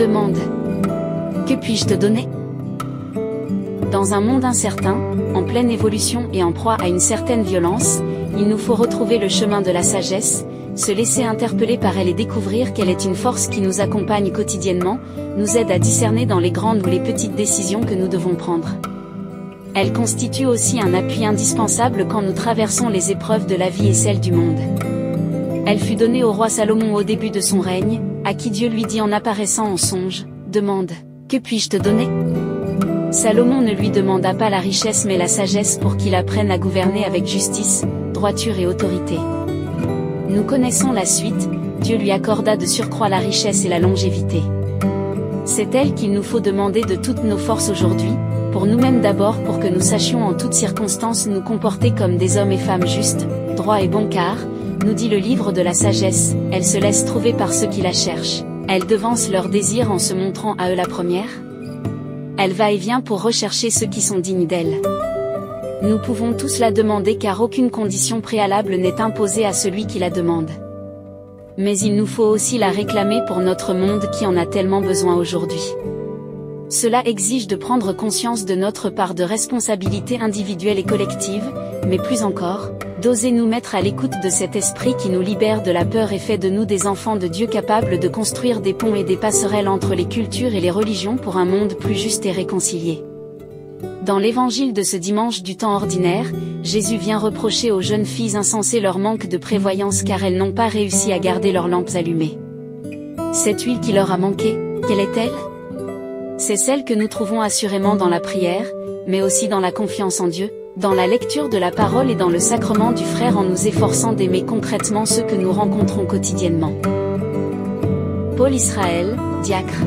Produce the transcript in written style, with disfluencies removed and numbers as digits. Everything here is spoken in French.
demande. Que puis-je te donner? Dans un monde incertain, en pleine évolution et en proie à une certaine violence, il nous faut retrouver le chemin de la sagesse, se laisser interpeller par elle et découvrir qu'elle est une force qui nous accompagne quotidiennement, nous aide à discerner dans les grandes ou les petites décisions que nous devons prendre. Elle constitue aussi un appui indispensable quand nous traversons les épreuves de la vie et celles du monde. Elle fut donnée au roi Salomon au début de son règne, à qui Dieu lui dit en apparaissant en songe, « Demande, que puis-je te donner ?» Salomon ne lui demanda pas la richesse mais la sagesse pour qu'il apprenne à gouverner avec justice, droiture et autorité. Nous connaissons la suite, Dieu lui accorda de surcroît la richesse et la longévité. C'est elle qu'il nous faut demander de toutes nos forces aujourd'hui, pour nous-mêmes d'abord pour que nous sachions en toutes circonstances nous comporter comme des hommes et femmes justes, droits et bons car, nous dit le livre de la sagesse, elle se laisse trouver par ceux qui la cherchent, elle devance leurs désirs en se montrant à eux la première. Elle va et vient pour rechercher ceux qui sont dignes d'elle. Nous pouvons tous la demander car aucune condition préalable n'est imposée à celui qui la demande. Mais il nous faut aussi la réclamer pour notre monde qui en a tellement besoin aujourd'hui. Cela exige de prendre conscience de notre part de responsabilité individuelle et collective, mais plus encore, d'oser nous mettre à l'écoute de cet esprit qui nous libère de la peur et fait de nous des enfants de Dieu capables de construire des ponts et des passerelles entre les cultures et les religions pour un monde plus juste et réconcilié. Dans l'évangile de ce dimanche du temps ordinaire, Jésus vient reprocher aux jeunes filles insensées leur manque de prévoyance car elles n'ont pas réussi à garder leurs lampes allumées. Cette huile qui leur a manqué, quelle est-elle? C'est celle que nous trouvons assurément dans la prière, mais aussi dans la confiance en Dieu, dans la lecture de la parole et dans le sacrement du frère en nous efforçant d'aimer concrètement ceux que nous rencontrons quotidiennement. Paul Israël, diacre.